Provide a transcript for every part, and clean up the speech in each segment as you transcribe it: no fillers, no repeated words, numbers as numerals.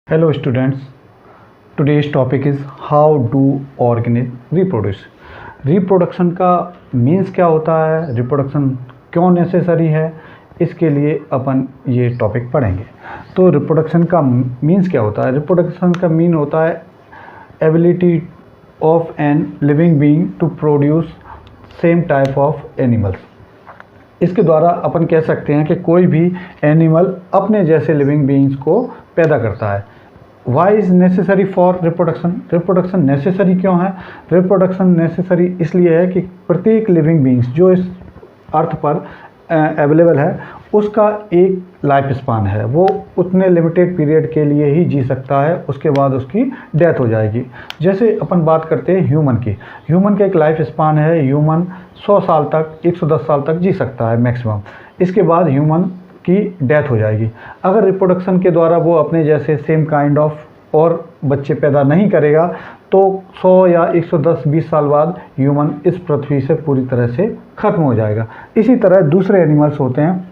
Hello students, today's topic is how do organisms reproduce. Reproduction का means क्या होता है, रिप्रोडक्शन क्यों नेसेसरी है, इसके लिए अपन ये टॉपिक पढ़ेंगे। तो रिप्रोडक्शन का मीन्स क्या होता है? रिप्रोडक्शन का मीन होता है ability of an living being to produce same type of animals. इसके द्वारा अपन कह सकते हैं कि कोई भी एनिमल अपने जैसे लिविंग बीइंग्स को पैदा करता है। Why is necessary for reproduction? Reproduction necessary क्यों है? रिप्रोडक्शन नेसेसरी इसलिए है कि प्रत्येक लिविंग बीइंग्स जो इस अर्थ पर अवेलेबल है उसका एक लाइफ स्पान है, वो उतने लिमिटेड पीरियड के लिए ही जी सकता है, उसके बाद उसकी डेथ हो जाएगी। जैसे अपन बात करते हैं ह्यूमन की, ह्यूमन का एक लाइफ स्पान है, ह्यूमन 100 साल तक 110 साल तक जी सकता है मैक्सिमम, इसके बाद ह्यूमन की डेथ हो जाएगी। अगर रिप्रोडक्शन के द्वारा वो अपने जैसे सेम काइंड ऑफ और बच्चे पैदा नहीं करेगा तो 100 या 110-20 साल बाद ह्यूमन इस पृथ्वी से पूरी तरह से ख़त्म हो जाएगा। इसी तरह दूसरे एनिमल्स होते हैं,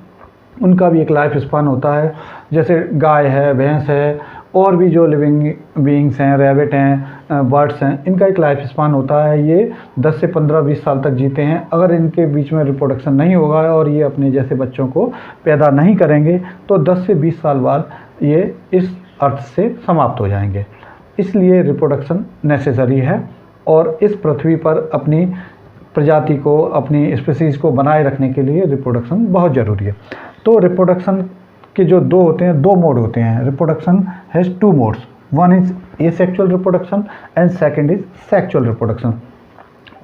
उनका भी एक लाइफ स्पान होता है, जैसे गाय है, भैंस है, और भी जो लिविंग बीइंग्स हैं, रैबिट हैं, बर्ड्स हैं, इनका एक लाइफ स्पान होता है। ये 10 से 15-20 साल तक जीते हैं। अगर इनके बीच में रिप्रोडक्शन नहीं होगा और ये अपने जैसे बच्चों को पैदा नहीं करेंगे तो 10 से 20 साल बाद ये इस अर्थ से समाप्त हो जाएंगे। इसलिए रिप्रोडक्शन नेसेसरी है और इस पृथ्वी पर अपनी प्रजाति को, अपनी स्पीसीज़ को बनाए रखने के लिए रिप्रोडक्शन बहुत ज़रूरी है। तो रिप्रोडक्शन के जो दो मोड होते हैं। Reproduction has 2 modes, one is asexual reproduction and second is sexual reproduction.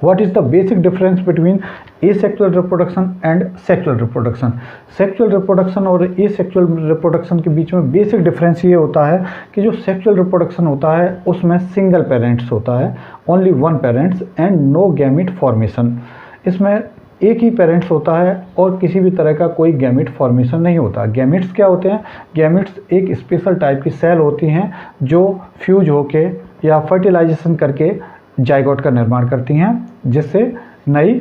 What is the basic difference between asexual reproduction and sexual reproduction? Sexual reproduction और एसेक्सुअल रिप्रोडक्शन के बीच में बेसिक डिफरेंस ये होता है कि जो सेक्सुअल रिप्रोडक्शन होता है उसमें सिंगल पेरेंट्स होता है, only one parents and no gamete formation. इसमें एक ही पेरेंट्स होता है और किसी भी तरह का कोई गैमिट फॉर्मेशन नहीं होता। गैमिट्स क्या होते हैं? गैमिट्स एक स्पेशल टाइप की सेल होती हैं जो फ्यूज होके या फर्टिलाइजेशन करके जाइगोट का निर्माण करती हैं, जिससे नई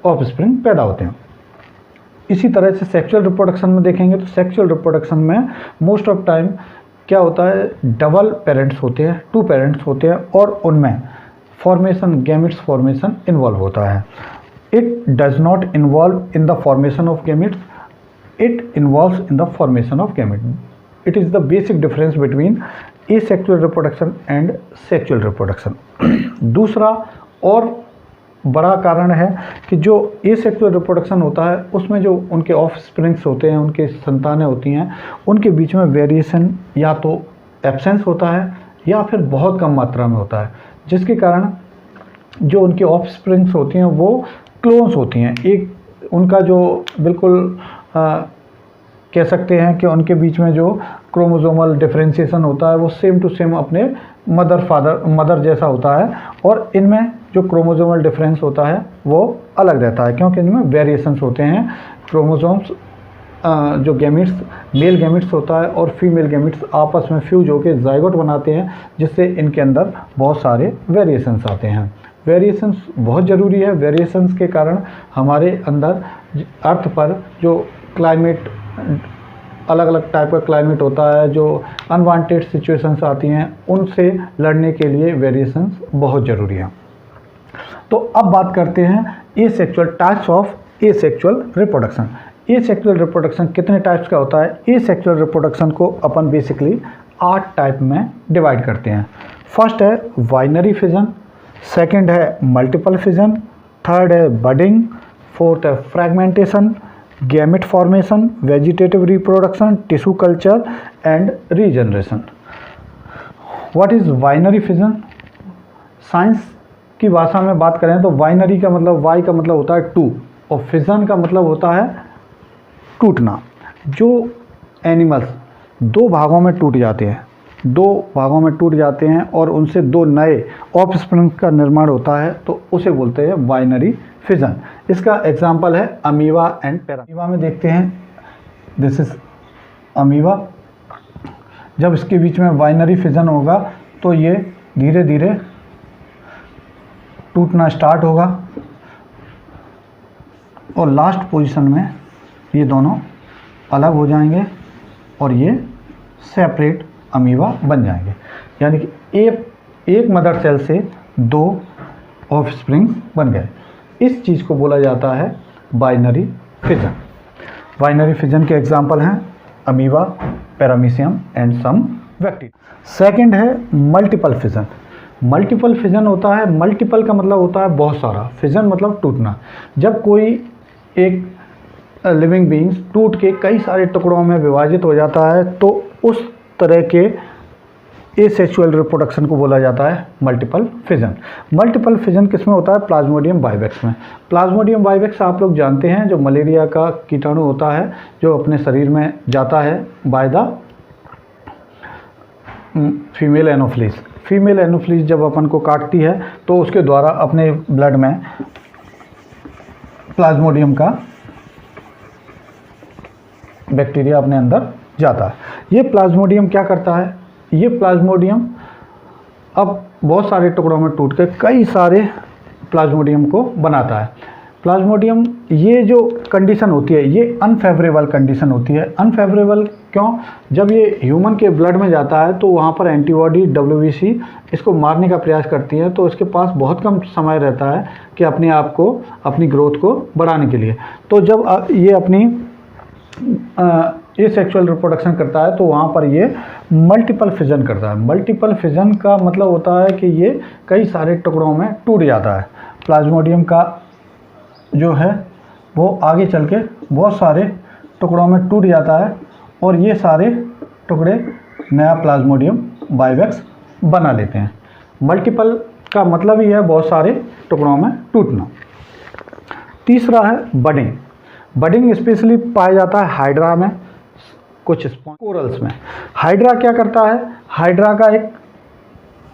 ऑफस्प्रिंग पैदा होते हैं। इसी तरह से सेक्सुअल रिप्रोडक्शन में देखेंगे तो सेक्सुअल रिप्रोडक्शन में मोस्ट ऑफ टाइम क्या होता है, डबल पेरेंट्स होते हैं, 2 पेरेंट्स होते हैं और उनमें फॉर्मेशन, गैमिट्स फॉर्मेशन इन्वॉल्व होता है। It does not involve in the formation of gametes, it involves in the formation of gametes. It is the basic difference between asexual reproduction and sexual reproduction. दूसरा और बड़ा कारण है कि जो asexual reproduction होता है उसमें जो उनके ऑफस्प्रिंग्स होते हैं, उनके संतानें होती हैं, उनके बीच में वेरिएशन या तो एब्सेंस होता है या फिर बहुत कम मात्रा में होता है, जिसके कारण जो उनकी ऑफस्प्रिंग्स होती हैं वो क्लोन्स होती हैं। एक उनका जो बिल्कुल कह सकते हैं कि उनके बीच में जो क्रोमोसोमल डिफरेंशिएशन होता है वो सेम टू सेम अपने मदर जैसा होता है, और इनमें जो क्रोमोसोमल डिफरेंस होता है वो अलग रहता है क्योंकि इनमें वेरिएशंस होते हैं। क्रोमोसोम्स जो गैमिट्स, मेल गैमिट्स होता है और फीमेल गैमिट्स आपस में फ्यूज होकर जाइगोट बनाते हैं, जिससे इनके अंदर बहुत सारे वेरिएशंस आते हैं। वेरिएशंस बहुत ज़रूरी है। वेरिएशंस के कारण हमारे अंदर अर्थ पर जो क्लाइमेट, अलग अलग टाइप का क्लाइमेट होता है, जो अनवांटेड सिचुएशंस आती हैं, उनसे लड़ने के लिए वेरिएशंस बहुत ज़रूरी है। तो अब बात करते हैं asexual types of asexual reproduction. Asexual reproduction कितने टाइप्स का होता है? एसेक्सुअल रिप्रोडक्शन को अपन बेसिकली 8 टाइप में डिवाइड करते हैं। फर्स्ट है बाइनरी फिजन, सेकंड है मल्टीपल फिजन, थर्ड है बडिंग, फोर्थ है fragmentation, gamete formation, vegetative reproduction, tissue culture and regeneration. What is binary fission? Science की भाषा में बात करें तो बाइनरी का मतलब, वाई का मतलब होता है 2 और फिजन का मतलब होता है टूटना। जो एनिमल्स 2 भागों में टूट जाते हैं, 2 भागों में टूट जाते हैं और उनसे 2 नए ऑफस्प्रिंग का निर्माण होता है, तो उसे बोलते हैं बाइनरी फिजन। इसका एग्जांपल है अमीबा एंड पैरा। अमीबा में देखते हैं, दिस इज अमीबा। जब इसके बीच में बाइनरी फिजन होगा तो ये धीरे धीरे टूटना स्टार्ट होगा और लास्ट पोजीशन में ये दोनों अलग हो जाएंगे और ये सेपरेट अमीबा बन जाएंगे। यानी कि एक मदर सेल से 2 ऑफस्प्रिंग बन गए। इस चीज़ को बोला जाता है बाइनरी फिजन। बाइनरी फिजन के एग्जाम्पल हैं amoeba, paramecium and some bacteria. Second है मल्टीपल फिजन। मल्टीपल फिजन होता है, मल्टीपल का मतलब होता है बहुत सारा, फिजन मतलब टूटना। जब कोई एक लिविंग बीइंग्स टूट के कई सारे टुकड़ों में विभाजित हो जाता है तो उस तरह के एसेक्सुअल रिप्रोडक्शन को बोला जाता है मल्टीपल फिजन। मल्टीपल फिजन किस में होता है? प्लाज्मोडियम वाइवेक्स में। प्लाज्मोडियम वाइवेक्स आप लोग जानते हैं, जो मलेरिया का कीटाणु होता है जो अपने शरीर में जाता है by the female anopheles. Female anopheles जब अपन को काटती है तो उसके द्वारा अपने ब्लड में प्लाज्मोडियम का बैक्टीरिया अपने अंदर जाता है। ये प्लाज्मोडियम क्या करता है? ये प्लाज्मोडियम अब बहुत सारे टुकड़ों में टूट के कई सारे प्लाज्मोडियम को बनाता है। प्लाज्मोडियम, ये जो कंडीशन होती है ये अनफेवरेबल कंडीशन होती है। अनफेवरेबल क्यों? जब ये ह्यूमन के ब्लड में जाता है तो वहाँ पर एंटीबॉडी WBC इसको मारने का प्रयास करती है, तो इसके पास बहुत कम समय रहता है कि अपने आप को, अपनी ग्रोथ को बढ़ाने के लिए। तो जब ये अपनी एसेक्सुअल रिप्रोडक्शन करता है तो वहाँ पर ये मल्टीपल फिजन करता है। मल्टीपल फिजन का मतलब होता है कि ये कई सारे टुकड़ों में टूट जाता है। प्लाज्मोडियम का जो है वो आगे चल के बहुत सारे टुकड़ों में टूट जाता है और ये सारे टुकड़े नया प्लाज्मोडियम वाइवेक्स बना लेते हैं। मल्टीपल का मतलब ही है बहुत सारे टुकड़ों में टूटना। तीसरा है बडिंग। बडिंग स्पेशली पाया जाता है हाइड्रा में, कुछ कोरल्स में। हाइड्रा क्या करता है? हाइड्रा का एक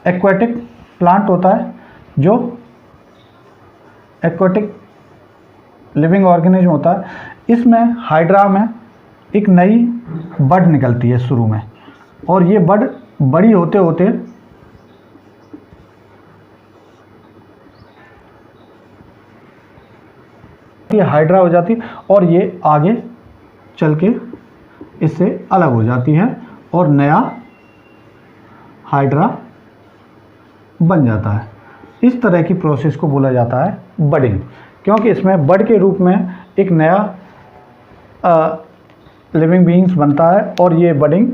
एक्वाटिक प्लांट होता है जो एक्वाटिक लिविंग ऑर्गेनिज्म होता है। इसमें हाइड्रा में एक नई बड निकलती है शुरू में, और ये बड बड़ी होते होते ये हाइड्रा हो जाती और ये आगे चल के इससे अलग हो जाती है और नया हाइड्रा बन जाता है। इस तरह की प्रोसेस को बोला जाता है बडिंग, क्योंकि इसमें बड के रूप में एक नया लिविंग बीइंग्स बनता है और ये बडिंग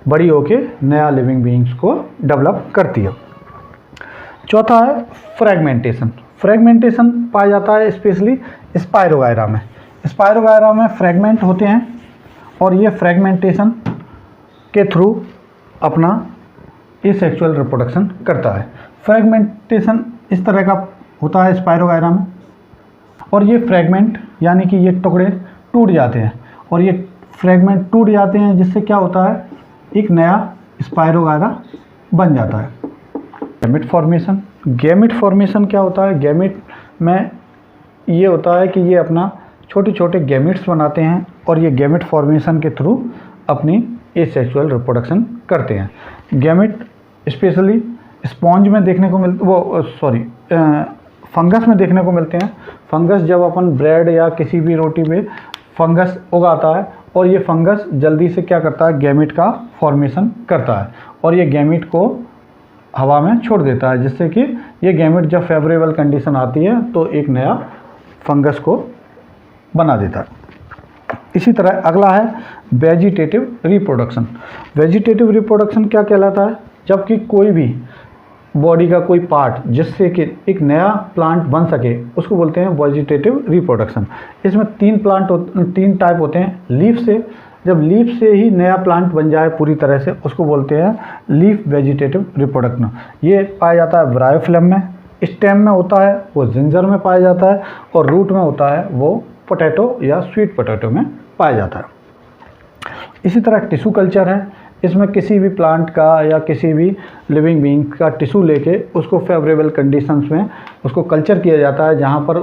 बड़ी होके नया लिविंग बीइंग्स को डेवलप करती है। चौथा है फ्रेगमेंटेशन। फ्रेगमेंटेशन पाया जाता है स्पेशली स्पायरोगायरा में। स्पायरोगायरा में फ्रेगमेंट होते हैं और ये फ्रेगमेंटेशन के थ्रू अपना एसेक्सुअल रिप्रोडक्शन करता है। फ्रेगमेंटेशन इस तरह का होता है स्पायरोगायरा में, और ये फ्रेगमेंट यानी कि ये टुकड़े टूट जाते हैं, और ये फ्रेगमेंट टूट जाते हैं जिससे क्या होता है? एक नया स्पायरोगायरा बन जाता है। Gamete formation. गैमेट फॉर्मेशन क्या होता है? गैमेट में ये होता है कि ये अपना छोटे छोटे गैमेट्स बनाते हैं और ये गैमेट फॉर्मेशन के थ्रू अपनी एसेक्सुअल रिप्रोडक्शन करते हैं। गैमेट स्पेशली स्पॉन्ज में देखने को फंगस में देखने को मिलते हैं। फंगस जब अपन ब्रेड या किसी भी रोटी में फंगस उगाता है और ये फंगस जल्दी से क्या करता है? गैमेट का फॉर्मेशन करता है और ये गैमेट को हवा में छोड़ देता है, जिससे कि ये गैमेट जब फेवरेबल कंडीशन आती है तो एक नया फंगस को बना देता है। इसी तरह अगला है वेजिटेटिव रिप्रोडक्शन। वेजिटेटिव रिप्रोडक्शन क्या कहलाता है? जबकि कोई भी बॉडी का कोई पार्ट जिससे कि एक नया प्लांट बन सके उसको बोलते हैं वेजिटेटिव रिप्रोडक्शन। इसमें तीन टाइप होते हैं। लीफ से, जब लीफ से ही नया प्लांट बन जाए पूरी तरह से उसको बोलते हैं लीफ वेजिटेटिव रिप्रोडक्शन। ये पाया जाता है ब्रायोफिलम में, स्टेम में होता है वो जिंजर में पाया जाता है, और रूट में होता है वो पोटैटो या स्वीट पोटैटो में पाया जाता है। इसी तरह टिश्यू कल्चर है। इसमें किसी भी प्लांट का या किसी भी लिविंग बीइंग का टिश्यू लेके उसको फेवरेबल कंडीशंस में उसको कल्चर किया जाता है, जहाँ पर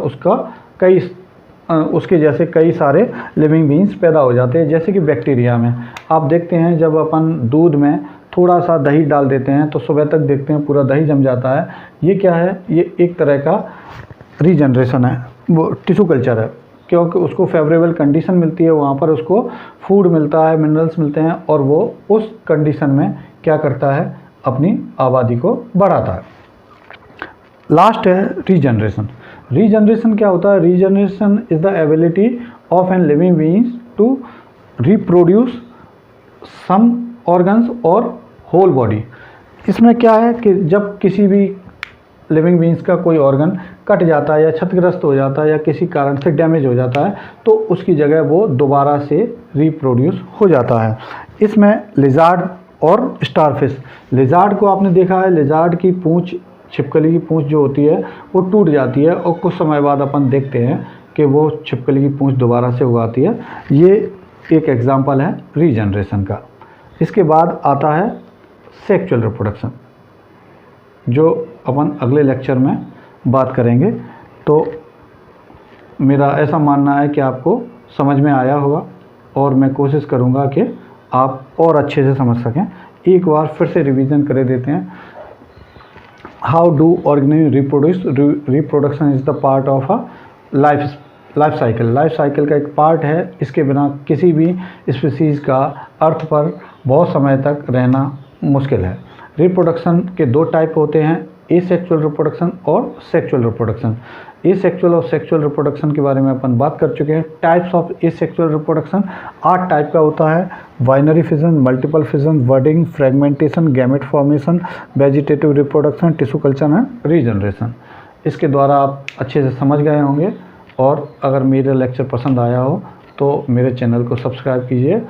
उसके जैसे कई सारे लिविंग बीइंग्स पैदा हो जाते हैं। जैसे कि बैक्टीरिया में आप देखते हैं जब अपन दूध में थोड़ा सा दही डाल देते हैं तो सुबह तक देखते हैं पूरा दही जम जाता है। ये क्या है? ये एक तरह का रीजनरेशन है, वो टिश्यू कल्चर है। क्योंकि उसको फेवरेबल कंडीशन मिलती है, वहाँ पर उसको फूड मिलता है, मिनरल्स मिलते हैं और वो उस कंडीशन में क्या करता है, अपनी आबादी को बढ़ाता है। लास्ट है रीजनरेशन। रीजनरेशन क्या होता है? Regeneration is the ability of an living beings to reproduce some organs और होल बॉडी। इसमें क्या है कि जब किसी भी लिविंग बीइंग्स का कोई ऑर्गन कट जाता है या क्षतिग्रस्त हो जाता है या किसी कारण से डैमेज हो जाता है तो उसकी जगह वो दोबारा से रिप्रोड्यूस हो जाता है। इसमें लिजार्ड और स्टारफिश, लिजार्ड को आपने देखा है, लिजार्ड की पूंछ, छिपकली की पूंछ जो होती है वो टूट जाती है और कुछ समय बाद अपन देखते हैं कि वो छिपकली की पूंछ दोबारा से उगाती है। ये एक एग्जाम्पल है रीजनरेशन का। इसके बाद आता है सेक्सुअल रिप्रोडक्शन, जो अपन अगले लेक्चर में बात करेंगे। तो मेरा ऐसा मानना है कि आपको समझ में आया होगा और मैं कोशिश करूँगा कि आप और अच्छे से समझ सकें। एक बार फिर से रिवीजन कर देते हैं। How do organism reproduce? Reproduction is the part of a life cycle. Life cycle का एक पार्ट है, इसके बिना किसी भी स्पीसीज़ का अर्थ पर बहुत समय तक रहना मुश्किल है। रिप्रोडक्शन के दो टाइप होते हैं, एसेक्सुअल रिप्रोडक्शन और सेक्सुअल रिप्रोडक्शन। एसेक्सुअल और सेक्सुअल रिप्रोडक्शन के बारे में अपन बात कर चुके हैं। Types of asexual reproduction 8 type का होता है। Binary fission, multiple fission, budding, fragmentation, gamete formation, vegetative reproduction, tissue culture and regeneration. इसके द्वारा आप अच्छे से समझ गए होंगे और अगर मेरा लेक्चर पसंद आया हो तो मेरे चैनल को सब्सक्राइब कीजिए।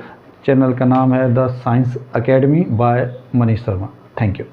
चैनल का नाम है the science academy by Manish Sharma. Thank you.